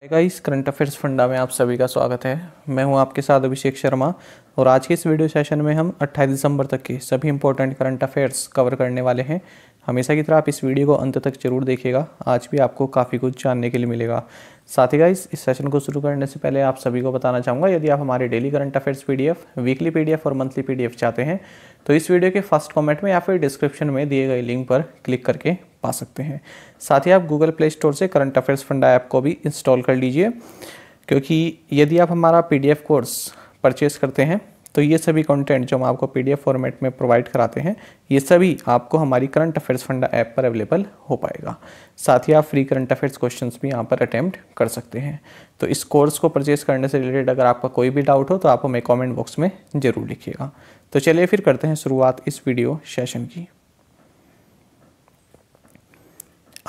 Guys, current affairs funda में आप सभी का स्वागत है। मैं हूं आपके साथ अभिषेक शर्मा और आज के इस वीडियो सेशन में हम 28 दिसंबर तक के सभी इंपॉर्टेंट करंट अफेयर्स कवर करने वाले हैं। हमेशा की तरह आप इस वीडियो को अंत तक जरूर देखिएगा, आज भी आपको काफ़ी कुछ जानने के लिए मिलेगा। साथ ही गाइस, इस सेशन को शुरू करने से पहले आप सभी को बताना चाहूँगा, यदि आप हमारे daily current affairs PDF, weekly PDF और मंथली पीडीएफ चाहते हैं तो इस वीडियो के फर्स्ट कमेंट में या फिर डिस्क्रिप्शन में दिए गए लिंक पर क्लिक करके पा सकते हैं। साथ ही आप गूगल प्ले स्टोर से करंट अफेयर्स फंडा ऐप को भी इंस्टॉल कर लीजिए, क्योंकि यदि आप हमारा पीडीएफ कोर्स परचेस करते हैं तो ये सभी कंटेंट जो हम आपको पीडीएफ फॉर्मेट में प्रोवाइड कराते हैं, ये सभी आपको हमारी करंट अफेयर्स फंडा ऐप पर अवेलेबल हो पाएगा। साथ ही आप फ्री करंट अफेयर्स क्वेश्चंस भी यहाँ पर अटेम्प्ट कर सकते हैं। तो इस कोर्स को परचेस करने से रिलेटेड अगर आपका कोई भी डाउट हो तो आप हमें कमेंट बॉक्स में ज़रूर लिखिएगा। तो चलिए फिर करते हैं शुरुआत इस वीडियो सेशन की।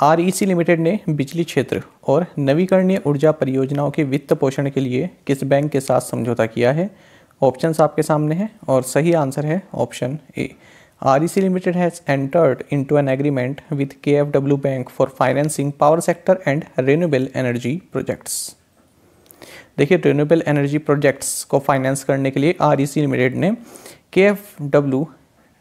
आरईसी लिमिटेड ने बिजली क्षेत्र और नवीकरणीय ऊर्जा परियोजनाओं के वित्त पोषण के लिए किस बैंक के साथ समझौता किया है? ऑप्शंस आपके सामने हैं और सही आंसर है option A. REC limited has entered into an agreement with KFW bank for financing power sector and renewable energy projects. देखिए, रिन्यूएबल एनर्जी प्रोजेक्ट्स को फाइनेंस करने के लिए आरईसी लिमिटेड ने केएफडब्ल्यू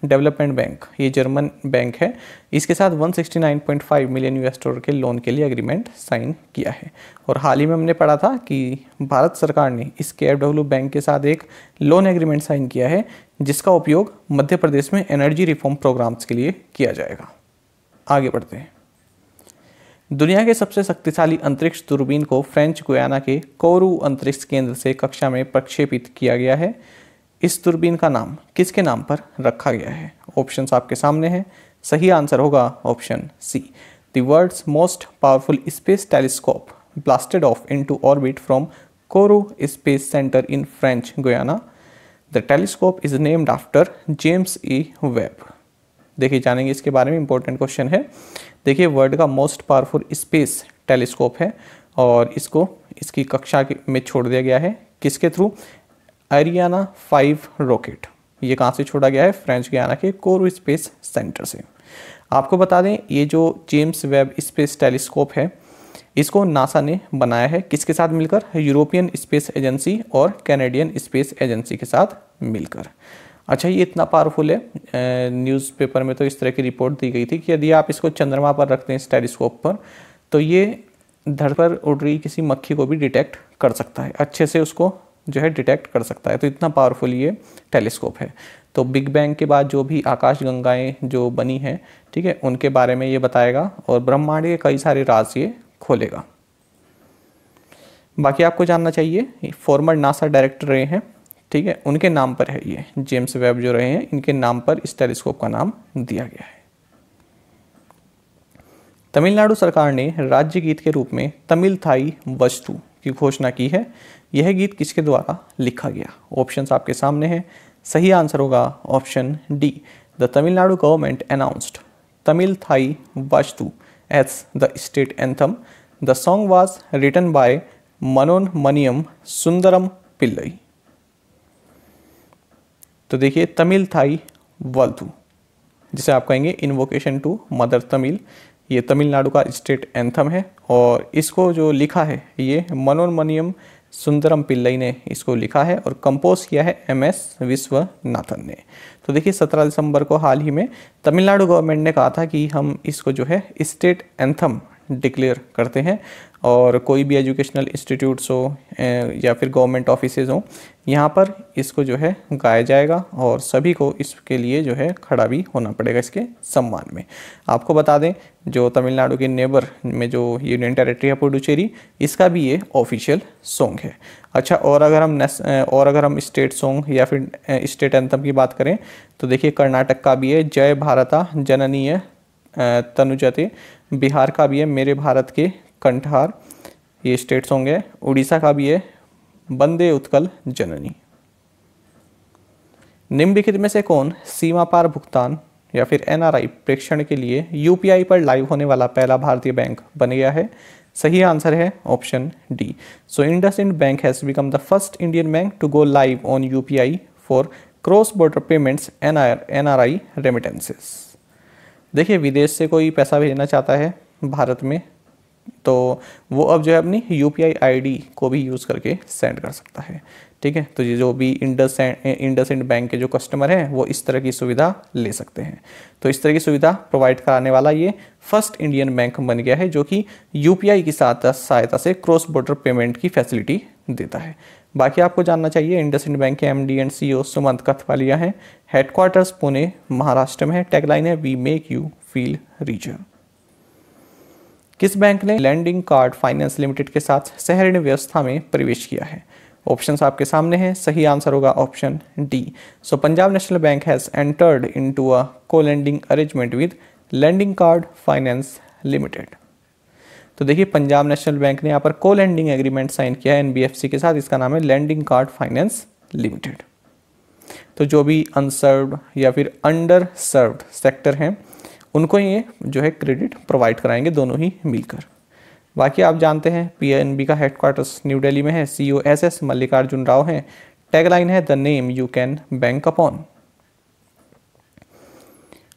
डेवलपमेंट बैंक, ये जर्मन बैंक है, इसके साथ 169.5 मिलियन यूएस डॉलर के लोन के लिए एग्रीमेंट साइन किया है। और हाल ही में हमने पढ़ा था कि भारत सरकार ने इस केएफडब्ल्यू बैंक के साथ एक लोन एग्रीमेंट साइन किया है, जिसका उपयोग मध्य प्रदेश में एनर्जी रिफॉर्म प्रोग्राम्स के लिए किया जाएगा। आगे बढ़ते हैं। दुनिया के सबसे शक्तिशाली अंतरिक्ष दूरबीन को फ्रेंच गुयाना के कोरू अंतरिक्ष केंद्र से कक्षा में प्रक्षेपित किया गया है। इस दूरबीन का नाम किसके नाम पर रखा गया है? ऑप्शंस आपके सामने हैं। सही आंसर होगा option C. The world's most powerful space telescope blasted off into orbit from Kourou space centre in French Guiana. The telescope is named after James E Webb. देखिए, जानेंगे इसके बारे में, इंपॉर्टेंट क्वेश्चन है। देखिए, वर्ल्ड का most powerful space telescope है और इसको इसकी कक्षा में छोड़ दिया गया है। किसके थ्रू? Ariana 5 rocket. ये कहाँ से छोड़ा गया है? फ्रेंच गुयाना के कोरू स्पेस सेंटर से। आपको बता दें, ये जो जेम्स वेब स्पेस टेलीस्कोप है, इसको नासा ने बनाया है। किसके साथ मिलकर? यूरोपियन स्पेस एजेंसी और कैनेडियन स्पेस एजेंसी के साथ मिलकर। अच्छा, ये इतना पावरफुल है, न्यूज़पेपर में तो इस तरह की रिपोर्ट दी गई थी कि यदि आप इसको चंद्रमा पर रखते हैं इस टेलीस्कोप पर, तो ये धरती पर उड़ रही किसी मक्खी को भी डिटेक्ट कर सकता है, अच्छे से उसको जो है डिटेक्ट कर सकता है। तो इतना पावरफुल ये टेलीस्कोप है। तो बिग बैंग के बाद जो भी आकाश गंगाएं जो बनी हैं, ठीक है, उनके बारे में ये बताएगा और ब्रह्मांड के कई सारे राज ये खोलेगा। बाकी आपको जानना चाहिए, फॉर्मर नासा डायरेक्टर रहे हैं, ठीक है, उनके नाम पर है ये जेम्स वेब जो रहे हैं, इनके नाम पर इस टेलीस्कोप का नाम दिया गया है। तमिलनाडु सरकार ने राज्य गीत के रूप में तमिल थाई वस्तु की घोषणा की है। यह गीत किसके द्वारा लिखा गया? ऑप्शंस आपके सामने हैं। सही आंसर होगा option D. The Tamil Nadu government announced Tamil Thai Vazhthu as the state anthem. The song was written by Manonmaniam Sundaram Pillai. तो देखिए, तमिल थाई वस्तु, जिसे आप कहेंगे इन्वोकेशन टू मदर तमिल, ये तमिलनाडु का स्टेट एंथम है और इसको जो लिखा है ये मनोन्मनियम सुंदरम पिल्लई ने इसको लिखा है और कंपोज किया है MS विश्वनाथन ने। तो देखिए, 17 दिसंबर को हाल ही में तमिलनाडु गवर्नमेंट ने कहा था कि हम इसको जो है स्टेट एंथम डिक्लेयर करते हैं और कोई भी एजुकेशनल इंस्टीट्यूट्स हो या फिर गवर्नमेंट ऑफिसेज हो, यहाँ पर इसको जो है गाया जाएगा और सभी को इसके लिए जो है खड़ा भी होना पड़ेगा इसके सम्मान में। आपको बता दें, जो तमिलनाडु के नेबर में जो यूनियन टेरिटरी है पुडुचेरी, इसका भी ये ऑफिशियल सॉन्ग है। अच्छा, और अगर हम स्टेट सॉन्ग या फिर स्टेट एंथम की बात करें तो देखिए, कर्नाटक का भी है जय भारता जननीय तनुजते। बिहार का भी है मेरे भारत के कंठहार, ये स्टेट सॉन्ग है। उड़ीसा का भी है वंदे उत्कल जननी। निम्नलिखित में से कौन सीमा पार भुगतान या फिर NRI प्रेषण के लिए UPI पर लाइव होने वाला पहला भारतीय बैंक बन गया है? सही आंसर है option D. So IndusInd bank has become the first Indian bank to go live on UPI for cross border payments NRI remittances. देखिए, विदेश से कोई पैसा भेजना चाहता है भारत में, तो वो अब जो है अपनी यूपीआई आईडी को भी यूज़ करके सेंड कर सकता है। ठीक है, तो ये जो भी इंडसइंड बैंक के जो कस्टमर हैं वो इस तरह की सुविधा ले सकते हैं। तो इस तरह की सुविधा प्रोवाइड कराने वाला ये फर्स्ट इंडियन बैंक बन गया है जो कि यूपीआई की सहायता से क्रॉस बॉर्डर पेमेंट की फैसिलिटी देता है। बाकी आपको जानना चाहिए इंडसइंड बैंक के MD and CEO Sumant Kathpalia हैं। हेडक्वार्टर्स पुणे महाराष्ट्र में है। टैगलाइन है we make you feel richer. किस बैंक ने लैंडिंग कार्ड फाइनेंस लिमिटेड के साथ सह ऋण व्यवस्था में प्रवेश किया है? ऑप्शंस आपके सामने हैं। सही आंसर होगा option D. So Punjab National Bank has entered into a co-lending arrangement with landing card finance limited. तो देखिए पंजाब नेशनल बैंक ने यहाँ पर को-लैंडिंग एग्रीमेंट साइन किया है एनबीएफसी के साथ। इसका नाम है लैंडिंग कार्ड फाइनेंस लिमिटेड। तो जो भी अनसर्व्ड या फिर अंडर सर्व्ड सेक्टर हैं उनको ये जो है क्रेडिट प्रोवाइड कराएंगे दोनों ही मिलकर। बाकी आप जानते हैं पीएनबी का हेडक्वार्टर्स न्यू दिल्ली में है। सीईओ एसएस मल्लिकार्जुन राव हैं। टैगलाइन है the name you can bank upon.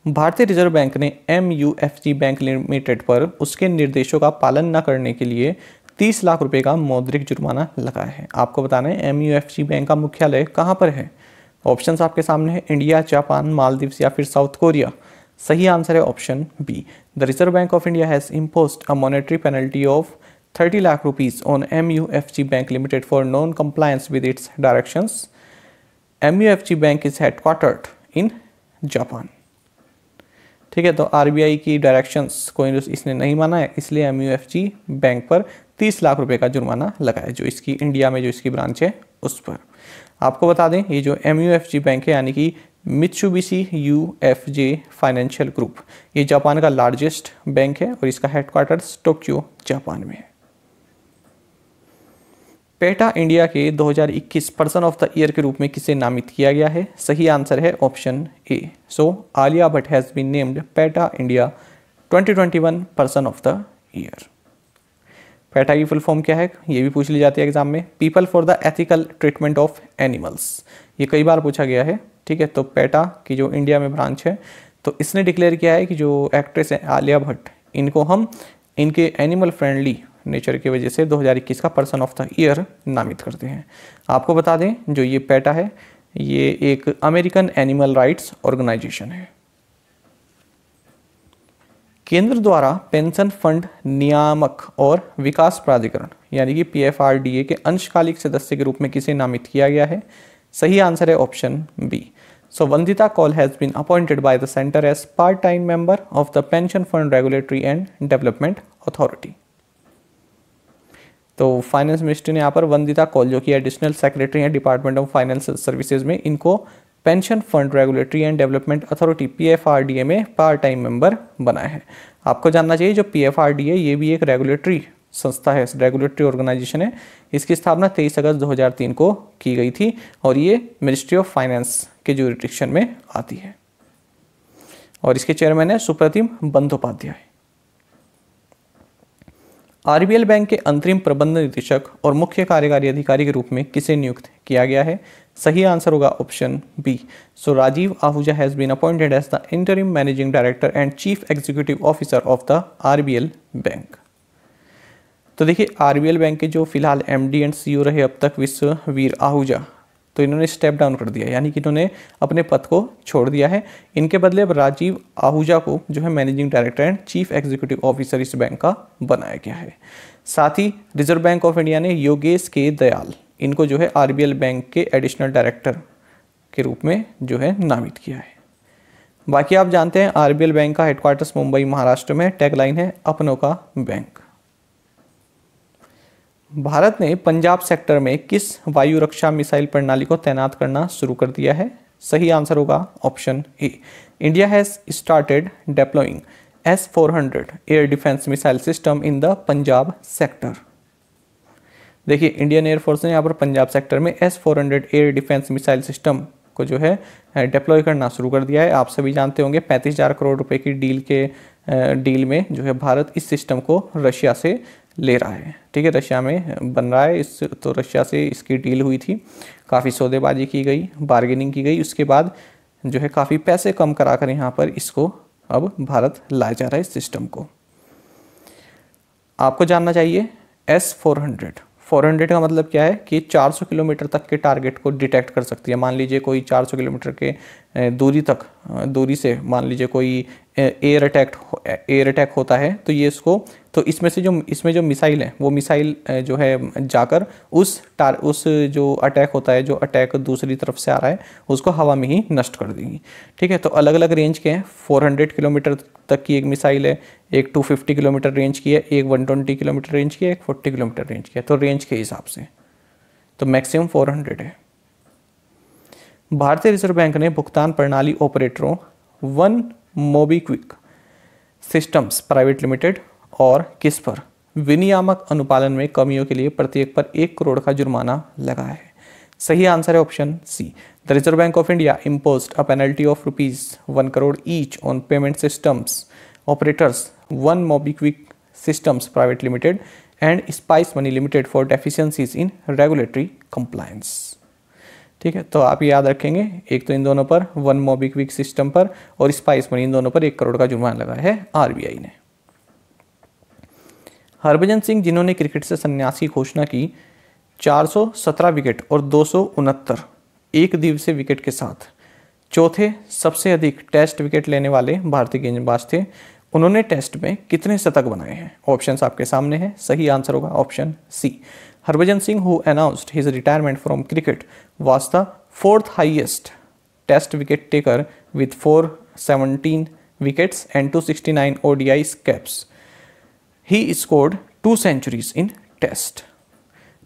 भारतीय रिजर्व बैंक ने MUFG बैंक लिमिटेड पर उसके निर्देशों का पालन न करने के लिए 30 लाख रुपए का मौद्रिक जुर्माना लगाया है। आपको बताना है MUFG बैंक का मुख्यालय कहाँ पर है? ऑप्शंस आपके सामने है। इंडिया, जापान, मालदीव्स या फिर साउथ कोरिया। सही आंसर है option B. The Reserve Bank of India has imposed a monetary penalty of 30 lakh rupees on MUFG bank limited for non compliance with its directions. MUFG bank is headquartered in Japan. ठीक है, तो RBI की directions को इसने नहीं माना है, इसलिए MUFG बैंक पर 30 लाख रुपए का जुर्माना लगाया जो इसकी इंडिया में जो इसकी ब्रांच है उस पर। आपको बता दें ये जो MUFG बैंक है यानी कि मित्सुबिशी UFJ फाइनेंशियल ग्रुप, ये जापान का लार्जेस्ट बैंक है और इसका हेडक्वार्टर्स टोक्यो जापान में है। पेटा इंडिया के 2021 पर्सन ऑफ द ईयर के रूप में किसे नामित किया गया है? सही आंसर है option A. So Alia Bhatt has been named PETA India 2021 person of the year. PETA की फुल फॉर्म क्या है ये भी पूछ ली जाती है एग्जाम में। People for the ethical treatment of animals, ये कई बार पूछा गया है। ठीक है, तो पेटा की जो इंडिया में ब्रांच है तो इसने डिक्लेयर किया है कि जो एक्ट्रेस है आलिया भट्ट, इनको हम इनके एनिमल फ्रेंडली नेचर की वजह से 2021 का पर्सन ऑफ द ईयर नामित करते हैं। आपको बता दें जो ये पेटा है ये एक अमेरिकन एनिमल राइट्स ऑर्गेनाइजेशन है। केंद्र द्वारा पेंशन फंड नियामक और विकास प्राधिकरण यानी कि PFRDA के अंशकालिक सदस्य के रूप में किसे नामित किया गया है? सही आंसर है option B. So Vandita Kaul has been appointed by the centre as part time member of the pension fund regulatory and development authority. तो फाइनेंस मिनिस्ट्री ने यहाँ पर वंदिता कौल जो कि एडिशनल सेक्रेटरी हैं डिपार्टमेंट ऑफ फाइनेंस सर्विसेज में, इनको pension fund regulatory and development authority PFRDA में पार्ट टाइम मेंबर बनाया है। आपको जानना चाहिए जो PFRDA ये भी एक रेगुलेटरी संस्था है, रेगुलेटरी ऑर्गेनाइजेशन है। इसकी स्थापना 23 अगस्त 2003 को की गई थी और ये मिनिस्ट्री ऑफ फाइनेंस के जुरिडिक्शन में आती है और इसके चेयरमैन है सुप्रतिम बंदोपाध्याय। RBL बैंक के अंतरिम प्रबंध निदेशक और मुख्य कार्यकारी अधिकारी के रूप में किसे नियुक्त किया गया है? सही आंसर होगा option B. So Rajeev Ahuja has been appointed as the interim managing director and chief executive officer of the RBL bank. तो देखिए RBL बैंक के जो फिलहाल MD एंड CEO रहे अब तक विश्ववीर आहूजा, तो इन्होंने स्टेप डाउन कर दिया यानी कि इन्होंने अपने पद को छोड़ दिया है। इनके बदले अब राजीव आहूजा को जो है managing director and chief executive officer इस बैंक का बनाया गया है। साथ ही रिजर्व बैंक ऑफ इंडिया ने योगेश के दयाल इनको जो है RBL बैंक के एडिशनल डायरेक्टर के रूप में जो है नामित किया है। बाकी आप जानते हैं RBL बैंक का हेडक्वार्टर्स मुंबई महाराष्ट्र में। टैगलाइन है अपनों का बैंक। भारत ने पंजाब सेक्टर में किस वायु रक्षा मिसाइल प्रणाली को तैनात करना शुरू कर दिया है? सही आंसर होगा option A. India has started deploying S-400 air defence missile system in the Punjab sector. देखिए इंडियन एयरफोर्स ने यहाँ पर पंजाब सेक्टर में S-400 air defence missile system को जो है डिप्लॉय करना शुरू कर दिया है। आप सभी जानते होंगे 35,000 करोड़ रुपए की डील में जो है भारत इस सिस्टम को रशिया से ले रहा है। ठीक है, रशिया में बन रहा है तो रशिया से इसकी डील हुई थी, काफ़ी सौदेबाजी की गई, बार्गेनिंग की गई, उसके बाद जो है काफ़ी पैसे कम करा कर यहाँ पर इसको अब भारत लाया जा रहा है इस सिस्टम को। आपको जानना चाहिए S-400। 400 का मतलब क्या है कि 400 किलोमीटर तक के टारगेट को डिटेक्ट कर सकती है। मान लीजिए कोई 400 किलोमीटर के दूरी से मान लीजिए कोई एयर अटैक होता है, तो ये तो इसमें जो मिसाइल है, वो मिसाइल जो है जाकर उस जो अटैक होता है, जो अटैक दूसरी तरफ से आ रहा है, उसको हवा में ही नष्ट कर देगी। ठीक है, तो अलग अलग रेंज के हैं। 400 किलोमीटर तक की एक मिसाइल है, एक 250 किलोमीटर रेंज की है, एक 120 किलोमीटर रेंज की है, एक 40 किलोमीटर रेंज की है। तो रेंज के हिसाब से तो मैक्सिमम 400 है। भारतीय रिजर्व बैंक ने भुगतान प्रणाली ऑपरेटरों one MobiKwik systems private limited और किस पर विनियामक अनुपालन में कमियों के लिए प्रत्येक पर 1 करोड़ का जुर्माना लगाया है? सही आंसर है option C. The Reserve Bank of India imposed a penalty of ₹1 crore each on payment systems operators One MobiKwik Systems Private Limited and Spice Money Limited for deficiencies in regulatory compliance। ठीक है, तो आप याद रखेंगे, एक तो इन दोनों पर, वन मोबीक्विक सिस्टम पर और स्पाइस मनी, इन दोनों पर 1 करोड़ का जुर्माना लगाया है आरबीआई ने। हरभजन सिंह, जिन्होंने क्रिकेट से संन्यास की घोषणा की, 417 विकेट और 269 एक दिवसीय विकेट के साथ चौथे सबसे अधिक टेस्ट विकेट लेने वाले भारतीय गेंदबाज थे। उन्होंने टेस्ट में कितने शतक बनाए हैं? ऑप्शंस आपके सामने हैं। सही आंसर होगा option C. Harbhajan Singh, who announced his retirement from cricket, was the 4th highest test wicket taker with 417 wickets and 269 ODI caps. He scored 2 centuries in test.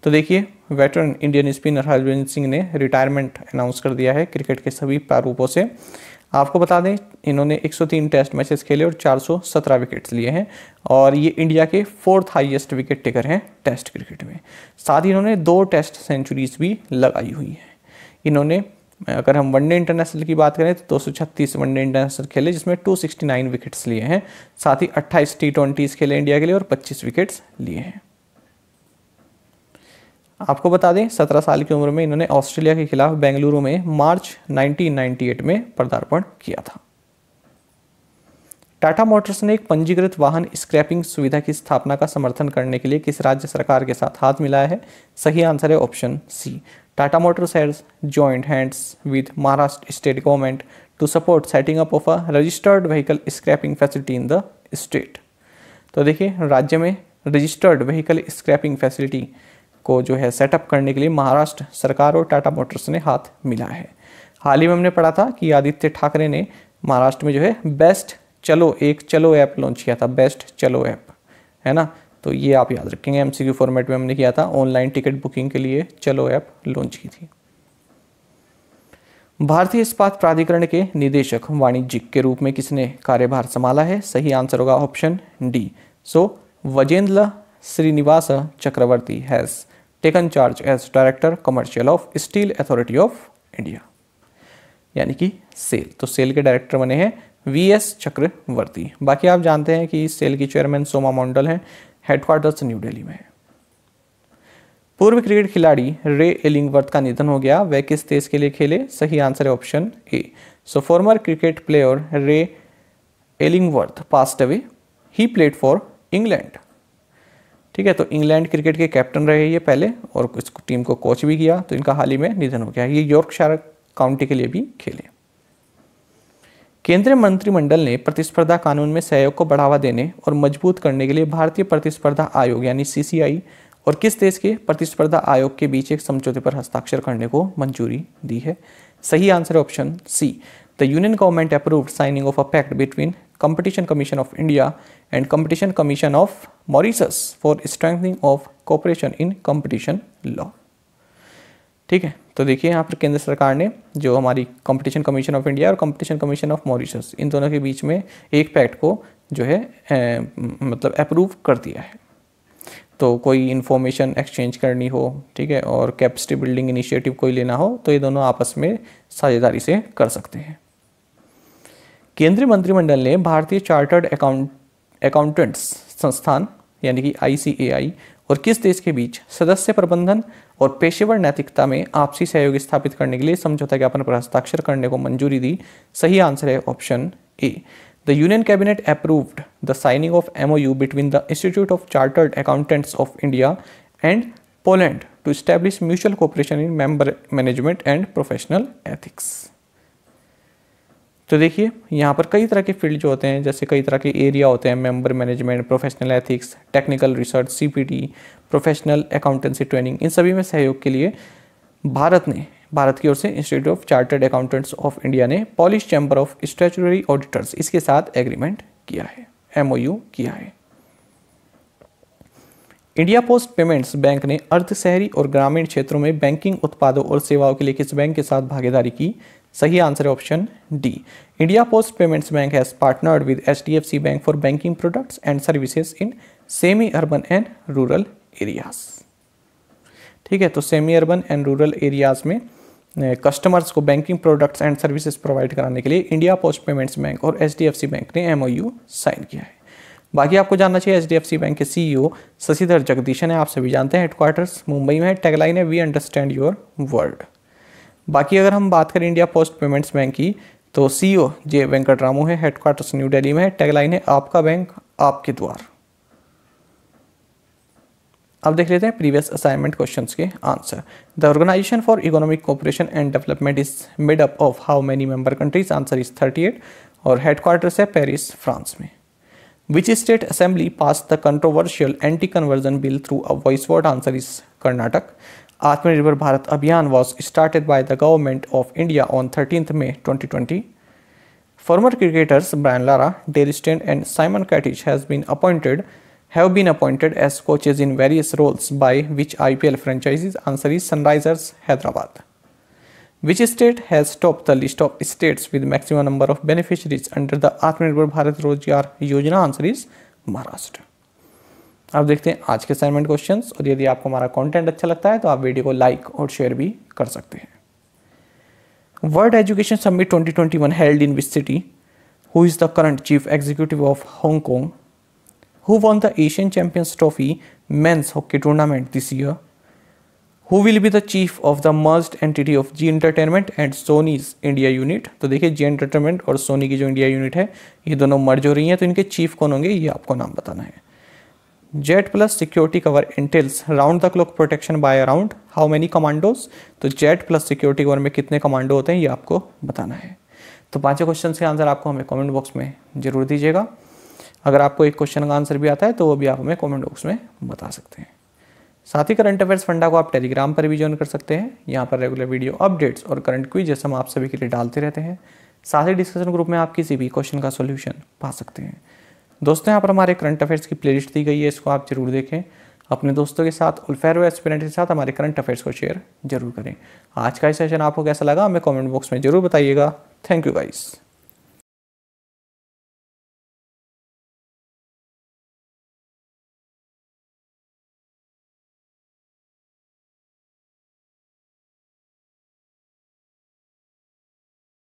तो देखिए, veteran Indian spinner Harbhajan Singh ने रिटायरमेंट अनाउंस कर दिया है cricket के सभी प्रारूपों से। आपको बता दें, इन्होंने 103 टेस्ट मैचेस खेले और 417 विकेट्स लिए हैं और ये इंडिया के 4th हाईएस्ट विकेट टेकर हैं टेस्ट क्रिकेट में। साथ ही इन्होंने 2 टेस्ट सेंचुरीज भी लगाई हुई है। इन्होंने, अगर हम वनडे इंटरनेशनल की बात करें, तो 236 वनडे इंटरनेशनल खेले, जिसमें 269 विकेट्स लिए हैं। साथ ही 28 T20s खेले इंडिया के लिए और 25 विकेट्स लिए हैं। आपको बता दें, 17 साल की उम्र में इन्होंने ऑस्ट्रेलिया के खिलाफ बेंगलुरु में मार्च 1998 में पदार्पण किया था। टाटा मोटर्स ने एक पंजीकृत वाहन स्क्रैपिंग सुविधा की स्थापना का समर्थन करने के लिए किस राज्य सरकार के साथ हाथ मिलाया है? सही आंसर है option C. Tata motors has joined hands with Maharashtra state government to support setting up of a registered vehicle scrapping facility in the state. तो देखिए, राज्य में रजिस्टर्ड व्हीकल स्क्रैपिंग फैसिलिटी को जो है सेटअप करने के लिए महाराष्ट्र सरकार और टाटा मोटर्स ने हाथ मिलाया है। हाल ही में हमने पढ़ा था कि आदित्य ठाकरे ने महाराष्ट्र में जो है बेस्ट चलो ऐप लॉन्च किया था, बेस्ट चलो ऐप, है ना। तो ये आप याद रखेंगे, एमसीक्यू फॉर्मेट में हमने किया था। ऑनलाइन टिकट बुकिंग के लिए चलो ऐप लॉन्च की थी। भारतीय इस्पात प्राधिकरण के निदेशक वाणिज्यिक के रूप में किसने कार्यभार संभाला है? सही आंसर होगा option D. So Vajendra Srinivas Chakraborty has taken charge as director commercial of Steel Authority of India, यानी कि सेल। तो सेल के डायरेक्टर बने हैं वीएस चक्रवर्ती। बाकी आप जानते हैं कि सेल की चेयरमैन सोमा मंडल हैं, हेडक्वार्टर्स न्यू दिल्ली में है। पूर्व क्रिकेट खिलाड़ी रे एलिंगवर्थ का निधन हो गया, वह किस देश के लिए खेले? सही आंसर है option A. So former cricket player Ray Illingworth passed away, he played for England. ठीक है, तो इंग्लैंड क्रिकेट के कैप्टन रहे ये पहले और इस टीम को कोच भी किया। तो इनका हाल ही में निधन हो गया। ये यॉर्कशायर काउंटी के लिए भी खेले। केंद्रीय मंत्रिमंडल ने प्रतिस्पर्धा कानून में सहयोग को बढ़ावा देने और मजबूत करने के लिए भारतीय प्रतिस्पर्धा आयोग यानी CCI और किस देश के प्रतिस्पर्धा आयोग के बीच एक समझौते पर हस्ताक्षर करने को मंजूरी दी है? सही आंसर है option C. The union government approved signing of a pact between competition commission of India and competition commission of Mauritius for strengthening of cooperation in competition law. ठीक है, तो देखिए यहाँ पर केंद्र सरकार ने जो हमारी कंपटीशन कमीशन ऑफ इंडिया और कंपटीशन कमीशन ऑफ मॉरिशस, इन दोनों के बीच में एक पैक्ट को जो है मतलब अप्रूव कर दिया है। तो कोई इन्फॉर्मेशन एक्सचेंज करनी हो, ठीक है, और कैपेसिटी बिल्डिंग इनिशिएटिव कोई लेना हो, तो ये दोनों आपस में साझेदारी से कर सकते हैं। केंद्रीय मंत्रिमंडल ने भारतीय चार्टर्ड अकाउंटेंट्स संस्थान यानी कि ICAI और किस देश के बीच सदस्य प्रबंधन और पेशेवर नैतिकता में आपसी सहयोग स्थापित करने के लिए समझौता ज्ञापन पर हस्ताक्षर करने को मंजूरी दी? सही आंसर है option A. The union cabinet approved the signing of MOU between the institute of chartered accountants of India and Poland to establish mutual cooperation in member management and professional ethics. तो देखिए यहाँ पर कई तरह के field जो होते हैं, जैसे कई तरह के एरिया होते हैं, member management, professional ethics, technical research, CPT, professional accountancy training, इन सभी में सहयोग के लिए भारत की ओर से Institute of chartered accountants of India ने Polish chamber of statutory auditors इसके साथ एग्रीमेंट किया है, MOU किया है। इंडिया पोस्ट पेमेंट्स बैंक ने अर्ध शहरी और ग्रामीण क्षेत्रों में बैंकिंग उत्पादों और सेवाओं के लिए किस बैंक के साथ भागीदारी की? सही आंसर है option D. India post payments bank has partnered with HDFC bank for banking products and services in semi urban and rural areas. ठीक है, तो semi urban and rural areas में कस्टमर्स को banking products and services provide कराने के लिए India post payments bank और HDFC bank ने MOU साइन किया है। बाकी आपको जानना चाहिए HDFC बैंक के CEO शशिधर जगदीशन है, आप सभी जानते हैं, हेडक्वार्टर्स मुंबई में है, टैगलाइन है वी अंडरस्टैंड योर वर्ल्ड। बाकी अगर हम बात करें इंडिया पोस्ट पेमेंट्स बैंक की तो CEO J वेंकटरामू है, हेडक्वार्टर्स न्यू दिल्ली में है, टैगलाइन है आपका बैंक आपके द्वार। अब देख लेते हैं प्रीवियस असाइनमेंट क्वेश्चंस के answer. The organisation for economic cooperation and development is made up of how many member countries? Answer is 38 और हेडक्वार्टर्स है पेरिस फ्रांस में। Which state assembly passed the controversial anti-conversion bill through a voice vote? Answer is Karnataka. Atmanirbhar Bharat Abhiyan was started by the government of India on 13th May 2020. Former cricketers Brian Lara, Dale Steyn and Simon Katich have been appointed as coaches in various roles by which IPL franchises? Answer is Sunrisers Hyderabad. Which state has topped the list of states with maximum number of beneficiaries under the आत्मनिर्भर भारत रोजगार योजना? Answer is Maharashtra. अब देखते हैं आज के assignment questions, और यदि आपको हमारा कंटेंट अच्छा लगता है तो आप वीडियो को लाइक और शेयर भी कर सकते हैं। World education summit 2021 held in which city? Who is the current chief executive of Hong Kong? Who won the Asian champions trophy men's hockey tournament this year? Who will be the chief of the merged entity of G Entertainment and Sony's India unit? तो देखिए G Entertainment और Sony की जो India unit है ये दोनों मर्ज हो रही हैं, तो इनके चीफ कौन होंगे ये आपको नाम बताना है। Jet plus security cover entails round the clock protection by around how many commandos? तो जेट प्लस सिक्योरिटी कवर में कितने कमांडो होते हैं ये आपको बताना है। तो पांचों क्वेश्चन के आंसर आपको हमें कॉमेंट बॉक्स में जरूर दीजिएगा। अगर आपको एक क्वेश्चन का आंसर भी आता है तो वो भी आप हमें कॉमेंट बॉक्स में बता सकते हैं। साथ ही करंट अफेयर्स फंडा को आप टेलीग्राम पर भी ज्वाइन कर सकते हैं। यहाँ पर रेगुलर वीडियो अपडेट्स और करंट क्विज़ हम आप सभी के लिए डालते रहते हैं। साथ ही डिस्कशन ग्रुप में आप किसी भी क्वेश्चन का सॉल्यूशन पा सकते हैं। दोस्तों यहाँ पर हमारे करंट अफेयर्स की प्लेलिस्ट दी गई है, इसको आप जरूर देखें। अपने दोस्तों के साथ और फेरो एस्पिरेंट के साथ हमारे करंट अफेयर्स को शेयर जरूर करें। आज का सेशन आपको कैसा लगा हमें कॉमेंट बॉक्स में जरूर बताइएगा। Thank you guys.